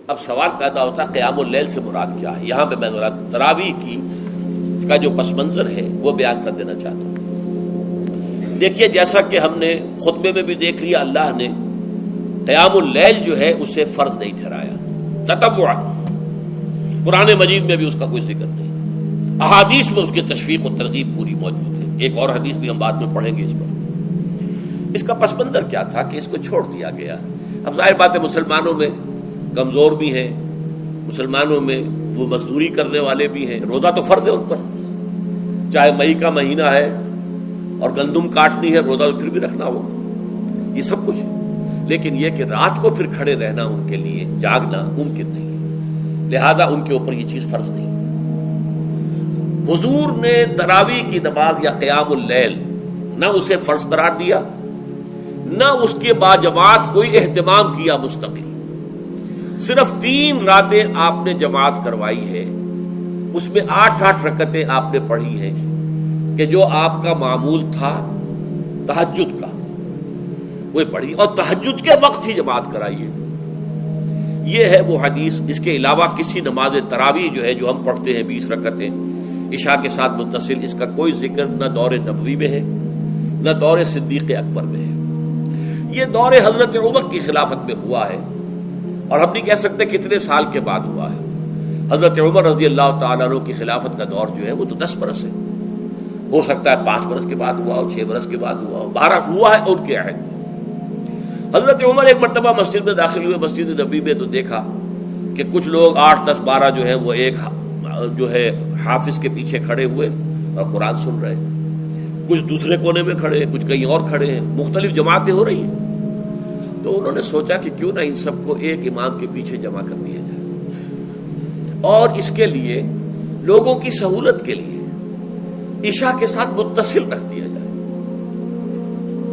اب سوال پیدا ہوتا ہے قیام اللیل سے مراد کیا ہے؟ یہاں پہ میں ذرا تراویح کا جو پس منظر ہے وہ بیان کر دینا چاہتا ہوں۔ دیکھیے، جیسا کہ ہم نے خطبے میں بھی دیکھ لیا، اللہ نے قیام اللیل جو ہے اسے فرض نہیں ٹھہرایا تطوعا، قرآن مجید میں بھی اس کا کوئی ذکر نہیں، احادیث میں اس کی تشویق و ترغیب پوری موجود ہے۔ ایک اور حدیث بھی ہم بعد میں پڑھیں گے اس پر۔ اس کا پس منظر کیا تھا کہ اس کو چھوڑ دیا گیا۔ اب ظاہر بات ہے مسلمانوں میں کمزور بھی ہیں، مسلمانوں میں وہ مزدوری کرنے والے بھی ہیں، روزہ تو فرض ہے ان پر، چاہے مئی کا مہینہ ہے اور گندم کاٹنی ہے، روزہ تو پھر بھی رکھنا ہوگا، یہ سب کچھ ہے۔ لیکن یہ کہ رات کو پھر کھڑے رہنا ان کے لیے، جاگنا ممکن نہیں ہے، لہذا ان کے اوپر یہ چیز فرض نہیں۔ حضور نے تراویح کی نماز یا قیام اللیل نہ اسے فرض قرار دیا، نہ اس کے بعد جماعت کوئی اہتمام کیا مستقل، صرف 3 راتیں آپ نے جماعت کروائی ہے، اس میں 8 رکعتیں آپ نے پڑھی ہیں کہ جو آپ کا معمول تھا تہجد کا وہ پڑھی، اور تہجد کے وقت ہی جماعت کرائی ہے۔ یہ ہے وہ حدیث۔ اس کے علاوہ کسی نماز تراویح جو ہے جو ہم پڑھتے ہیں 20 رکعتیں عشاء کے ساتھ متصل، اس کا کوئی ذکر نہ دور نبوی میں ہے نہ دور صدیق اکبر میں ہے۔ یہ دور حضرت عمر کی خلافت میں ہوا ہے، اور ہم نہیں کہہ سکتے کتنے سال کے بعد ہوا ہے۔ حضرت عمر رضی اللہ تعالیٰ عنہ کی خلافت کا دور جو ہے وہ تو 10 برس ہے، ہو سکتا ہے 5 برس کے بعد ہوا ہو، 6 برس کے بعد ہوا ہو، 12 ہوا ہے ان کے عہد۔ حضرت عمر ایک مرتبہ مسجد میں داخل ہوئے، مسجد نبوی میں، تو دیکھا کہ کچھ لوگ 8، 10، 12 جو ہے وہ ایک جو ہے حافظ کے پیچھے کھڑے ہوئے اور قرآن سن رہے ہیں، کچھ دوسرے کونے میں کھڑے ہیں، کچھ کہیں اور کھڑے ہیں، مختلف جماعتیں ہو رہی ہیں۔ تو انہوں نے سوچا کہ کیوں نہ ان سب کو ایک امام کے پیچھے جمع کر دیا جائے، اور اس کے لیے لوگوں کی سہولت کے لیے عشاء کے ساتھ متصل رکھ دیا جائے،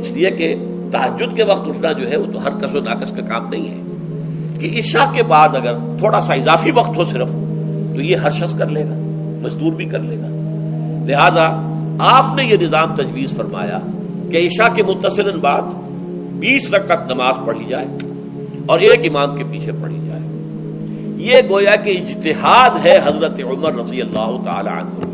اس لیے کہ تہجد کے وقت اٹھنا جو ہے وہ تو ہر کس و ناقص کا کام نہیں ہے، کہ عشاء کے بعد اگر تھوڑا سا اضافی وقت ہو صرف، تو یہ ہر شخص کر لے گا، مزدور بھی کر لے گا۔ لہذا آپ نے یہ نظام تجویز فرمایا کہ عشاء کے متصلاً بعد 20 رکعت نماز پڑھی جائے اور ایک امام کے پیچھے پڑھی جائے۔ یہ گویا کہ اجتہاد ہے حضرت عمر رضی اللہ تعالی عنہ،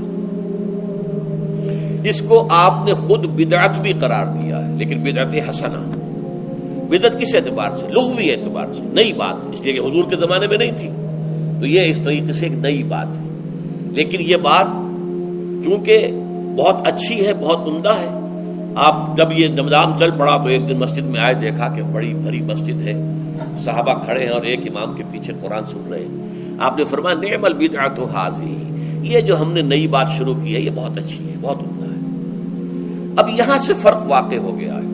اس کو آپ نے خود بدعت بھی قرار دیا ہے، لیکن بدعت حسنہ۔ بدعت کس اعتبار سے؟ لغوی اعتبار سے، نئی بات، اس لیے کہ حضور کے زمانے میں نہیں تھی، تو یہ اس طریقے سے ایک نئی بات ہے۔ لیکن یہ بات چونکہ بہت اچھی ہے، بہت عمدہ ہے، آپ جب یہ نظام چل پڑا تو ایک دن مسجد میں آئے، دیکھا کہ بڑی بھری مسجد ہے، صحابہ کھڑے ہیں اور ایک امام کے پیچھے قرآن سن رہے ہیں۔ آپ نے فرمایا نعم البدعۃ ھذہ، یہ جو ہم نے نئی بات شروع کی ہے یہ بہت اچھی ہے، بہت عمدہ ہے۔ اب یہاں سے فرق واقع ہو گیا ہے۔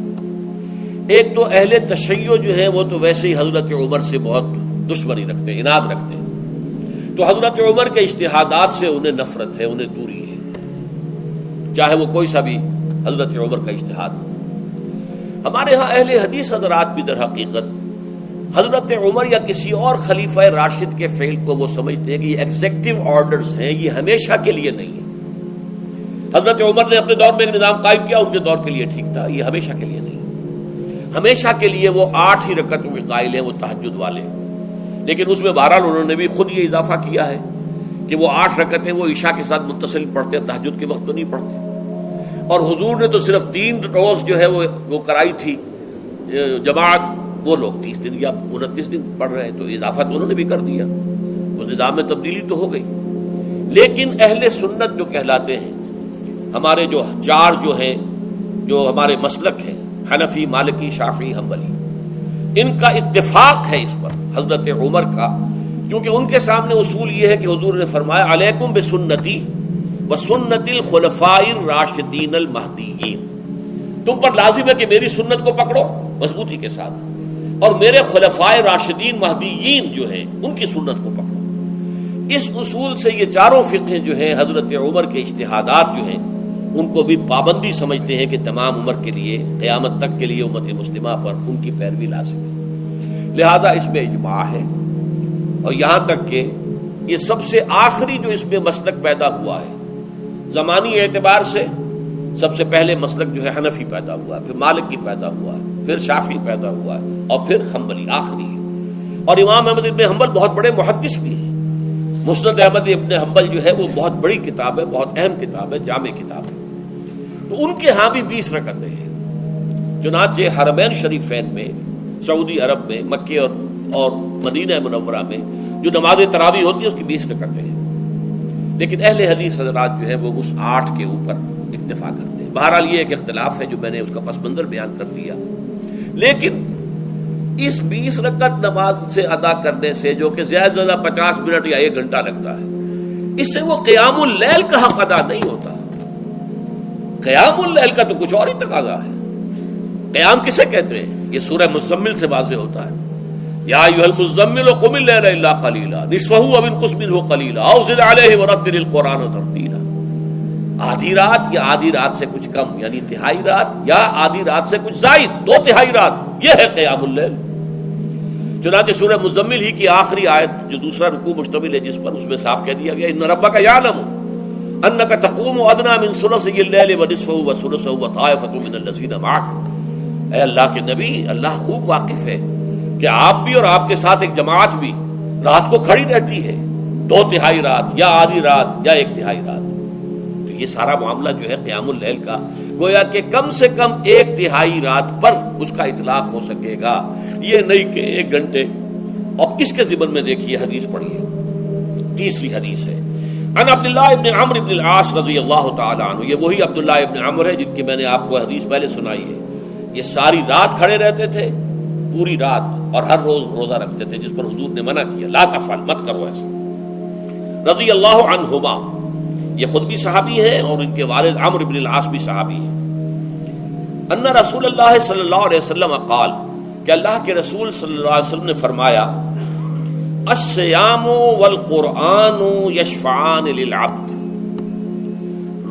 ایک تو اہل تشیع جو ہے وہ تو ویسے ہی حضرت عمر سے بہت دشمنی رکھتے ہیں، عناد رکھتے ہیں، تو حضرت عمر کے اجتہادات سے انہیں نفرت ہے، انہیں دوری ہے، چاہے وہ کوئی سا بھی حضرت عمر کا اجتہاد ہو۔ ہمارے ہاں اہل حدیث حضرات بھی در حقیقت حضرت عمر یا کسی اور خلیفہ راشد کے فعل کو وہ سمجھتے ہیں کہ یہ ایگزیکٹو آرڈرز ہیں، یہ ہمیشہ کے لیے نہیں ہے۔ حضرت عمر نے اپنے دور میں ایک نظام قائم کیا، ان کے دور کے لیے ٹھیک تھا، یہ ہمیشہ کے لیے نہیں۔ ہمیشہ کے لیے وہ 8 ہی رکعتوں کے قائل ہیں، وہ تہجد والے، لیکن اس میں بہرحال انہوں نے بھی خود یہ اضافہ کیا ہے کہ وہ 8 رکعتیں وہ عشاء کے ساتھ متصل پڑھتے ہیں، تہجد کے وقت تو نہیں پڑھتے۔ اور حضور نے تو صرف 3 روز جو ہے وہ کرائی تھی جماعت، وہ لوگ 30 دن یا 29 دن پڑھ رہے ہیں، تو اضافہ تو انہوں نے بھی کر دیا، وہ نظام میں تبدیلی تو ہو گئی۔ لیکن اہل سنت جو کہلاتے ہیں، ہمارے جو 4 جو ہیں، جو ہمارے مسلک ہیں، حنفی، مالکی، شافعی، حنبلی، ان کا اتفاق ہے اس پر حضرت عمر کا، کیونکہ ان کے سامنے اصول یہ ہے کہ حضور نے فرمایا علیکم بسنتی وسنت الخلفاء الراشدین المہدیین، تم پر لازم ہے کہ میری سنت کو پکڑو مضبوطی کے ساتھ، اور میرے خلفاء راشدین مہدیین جو ہیں ان کی سنت کو پکڑو۔ اس اصول سے یہ 4 فقہ جو ہیں حضرت عمر کے اجتہادات جو ہیں ان کو بھی پابندی سمجھتے ہیں کہ تمام عمر کے لیے، قیامت تک کے لیے امت مسلمہ پر ان کی پیروی لازم ہے، لہذا اس میں اجماع ہے۔ اور یہاں تک کہ یہ سب سے آخری جو اس میں مسلک پیدا ہوا ہے زمانی اعتبار سے، سب سے پہلے مسلک جو ہے حنفی پیدا ہوا ہے، پھر مالکی پیدا ہوا ہے، پھر شافعی پیدا ہوا ہے، اور پھر حنبلی آخری ہے۔ اور امام احمد ابن حنبل بہت بڑے محدث بھی ہیں. مسند احمد ابن حنبل جو ہے وہ بہت بڑی کتاب ہے، بہت اہم کتاب ہے، جامع کتاب ہے. تو ان کے ہاں بھی 20 رکعتیں ہیں. چنانچہ حرمین شریفین میں، سعودی عرب میں، مکے اور مدینہ منورہ میں جو نماز تراویح ہوتی ہے اس کی 20 رکعتیں ہیں. لیکن اہل حدیث حضرات جو ہے وہ اس 8 کے اوپر اکتفا کرتے ہیں. بہرحال یہ ایک اختلاف ہے جو میں نے اس کا پس منظر بیان کر دیا. لیکن اس 20 رکعت نماز سے ادا کرنے سے، جو کہ زیادہ سے زیادہ 50 منٹ یا 1 گھنٹہ لگتا ہے، اس سے وہ قیام اللیل کا حق ادا نہیں ہوتا. قیام اللیل کا تو کچھ اور ہی تقاضا ہے. قیام کسے کہتے ہیں؟ یہ سورہ مزمل سے واضح ہوتا ہے. یا ایھا المزمل قم اللیل الا قلیلا نصفہ او انقص منہ قلیلا او زد علیہ ورتل القرآن ترتیلا. آدھی رات یا آدھی رات سے کچھ کم، یعنی تہائی رات، یا آدھی رات سے کچھ زائد، 2/3 رات، یہ ہے قیام اللیل. چنانچہ سورہ مزمل ہی کی آخری آیت جو دوسرا رکوع مشتمل ہے جس پر، اس میں صاف کہہ دیا گیا ان ربک یعلم انک تقوم ادنی من ثلثی اللیل ونصفہ وثلثہ وطائفۃ من الذین معک. اے اللہ کے نبی، اللہ خوب واقف ہے کہ آپ بھی اور آپ کے ساتھ ایک جماعت بھی رات کو کھڑی رہتی ہے، 2/3 رات یا آدھی رات یا 1/3 رات. تو یہ سارا معاملہ جو ہے قیام اللیل کا، گویا کہ کم سے کم 1/3 رات پر اس کا اطلاق ہو سکے گا، یہ نہیں کہ 1 گھنٹے. اب اس کے ضمن میں دیکھیے حدیث پڑھیے. تیسری حدیث ہے عن عبداللہ ابن عمرو ابن العاص رضی اللہ تعالی عنہ. یہ وہی عبداللہ ابن عمرو ہے جن کی میں نے آپ کو حدیث پہلے سنائی ہے. یہ ساری رات کھڑے رہتے تھے، پوری رات، اور ہر روز روزہ رکھتے تھے، جس پر حضور نے منع کیا، لا تفعل، مت کرو ایسا. رضی اللہ عنہما، یہ خود بھی صحابی ہیں اور ان کے والد عمرو بن العاص بھی صحابی ہیں. ان رسول اللہ صلی اللہ علیہ وسلم قال، کہ اللہ کے رسول صلی اللہ علیہ وسلم نے فرمایا، الصیام والقرآن یشفعان للعبد.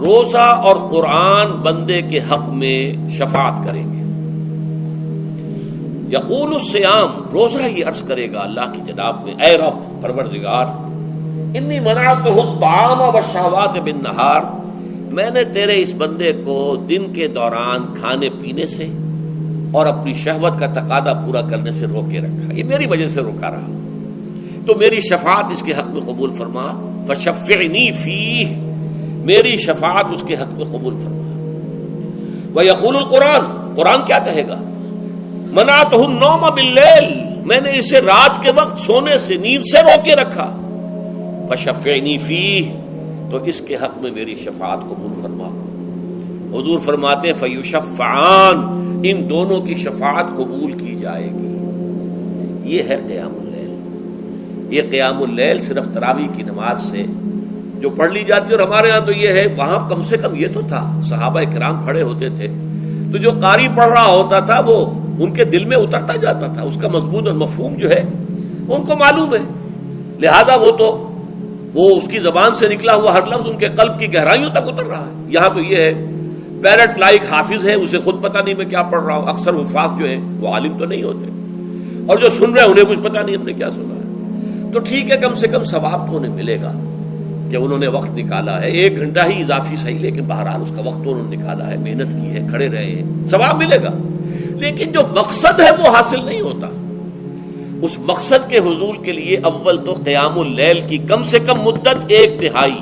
روزہ اور قرآن بندے کے حق میں شفاعت کریں گے. یقول الصیام، روزہ یہ عرض کرے گا اللہ کی جناب میں، اے رب پروردگار، انی منعتہ الطعام والشہوات بالنہار، میں نے تیرے اس بندے کو دن کے دوران کھانے پینے سے اور اپنی شہوت کا تقاضا پورا کرنے سے روکے رکھا، یہ میری وجہ سے روکا رہا، تو میری شفاعت اس کے حق میں قبول فرما. فشفعنی فیہ، میری شفاعت اس کے حق میں قبول فرما. ویقول القرآن، قرآن کیا کہے گا، منعتہ النوم باللیل، میں نے اسے رات کے وقت سونے سے، نیند سے روکے رکھا. فشفعنی فیہ، تو اس کے حق میں میری شفاعت قبول فرما. حضور فرماتے ہیں فیشفعان، ان دونوں کی شفاعت قبول کی جائے گی. یہ ہے قیام اللیل. یہ قیام اللیل صرف تراویح کی نماز سے جو پڑھ لی جاتی ہے. اور ہمارے ہاں تو یہ ہے، وہاں کم سے کم یہ تو تھا، صحابہ کرام کھڑے ہوتے تھے تو جو قاری پڑھ رہا ہوتا تھا وہ ان کے دل میں اترتا جاتا تھا، اس کا مضمون اور مفہوم جو ہے ان کو معلوم ہے، لہذا وہ اس کی زبان سے نکلا ہوا ہر لفظ ان کے قلب کی گہرائیوں تک اتر رہا ہے. یہاں تو یہ ہے پیرٹ لائک حافظ ہے، اسے خود پتہ نہیں میں کیا پڑھ رہا ہوں. اکثر حفاظ جو ہے وہ عالم تو نہیں ہوتے، اور جو سن رہے ہیں انہیں کچھ پتہ نہیں ہم نے کیا سنا ہے. تو ٹھیک ہے، کم سے کم ثواب تو انہیں ملے گا کہ انہوں نے وقت نکالا ہے. 1 گھنٹہ ہی اضافی صحیح، لیکن بہرحال اس کا وقت تو انہوں نے نکالا ہے، محنت کی ہے، کھڑے رہے ہیں، ثواب ملے گا. لیکن جو مقصد ہے وہ حاصل نہیں ہوتا. اس مقصد کے حصول کے لیے اول تو قیام اللیل کی کم سے کم مدت 1/3.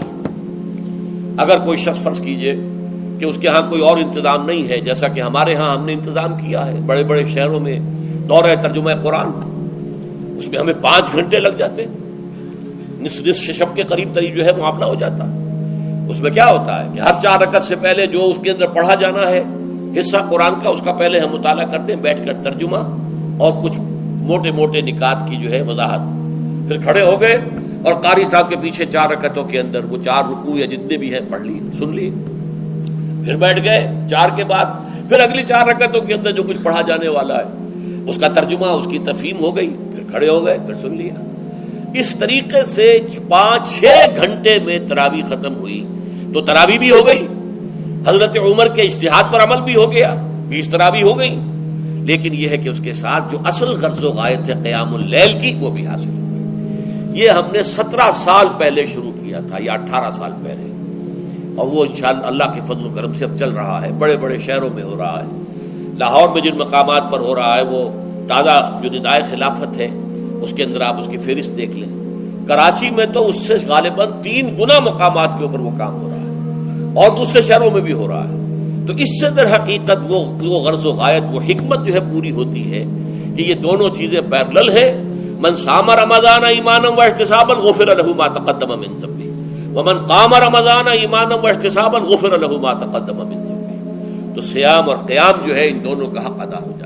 اگر کوئی شخص فرض کیجئے کہ اس کے ہاں کوئی اور انتظام نہیں ہے، جیسا کہ ہمارے ہاں ہم نے انتظام کیا ہے بڑے بڑے شہروں میں دورہ ترجمہ قرآن، اس میں ہمیں 5 گھنٹے لگ جاتے، نصف شب کے قریب تری جو ہے معاملہ ہو جاتا. اس میں کیا ہوتا ہے کہ ہر 4 رکعت سے پہلے جو اس کے اندر پڑھا جانا ہے حصہ قرآن کا، اس کا پہلے ہم مطالعہ کرتے ہیں بیٹھ کر، ترجمہ اور کچھ موٹے موٹے نکات کی جو ہے وضاحت. پھر کھڑے ہو گئے اور قاری صاحب کے پیچھے 4 رکعتوں کے اندر وہ 4 رکوع یا جتنے بھی ہیں پڑھ لیے، سن لیے. پھر بیٹھ گئے 4 کے بعد پھر اگلی 4 رکعتوں کے اندر جو کچھ پڑھا جانے والا ہے اس کا ترجمہ، اس کی تفہیم ہو گئی، پھر کھڑے ہو گئے، پھر سن لیا. اس طریقے سے 5-6 گھنٹے میں تراویح ختم ہوئی. تو تراویح بھی ہو گئی، حضرت عمر کے اجتہاد پر عمل بھی ہو گیا، 20 تراویح ہو گئی. لیکن یہ ہے کہ اس کے ساتھ جو اصل غرض و غایت ہے قیام اللیل کی، وہ بھی حاصل ہو گئی. یہ ہم نے 17 سال پہلے شروع کیا تھا یا 18 سال پہلے، اور وہ انشاءاللہ اللہ کے فضل و کرم سے اب چل رہا ہے. بڑے بڑے شہروں میں ہو رہا ہے. لاہور میں جن مقامات پر ہو رہا ہے وہ تازہ جو ندائے خلافت ہے اس کے اندر آپ اس کی فہرست دیکھ لیں. کراچی میں تو اس سے غالباً 3 گنا مقامات کے اوپر وہ کام ہو رہا ہے اور دوسرے شہروں میں بھی ہو رہا ہے. تو اس سے در حقیقت وہ غرض و غایت، وہ حکمت جو ہے پوری ہوتی ہے کہ یہ دونوں چیزیں پیرلل ہیں. من صام رمضان ایمانا واحتسابا غفر له ما تقدم من ذنبه ومن قام رمضان ایمانا واحتسابا غفر له ما تقدم من ذنبه. تو صیام اور قیام جو ہے ان دونوں کا حق ادا ہوتا ہے.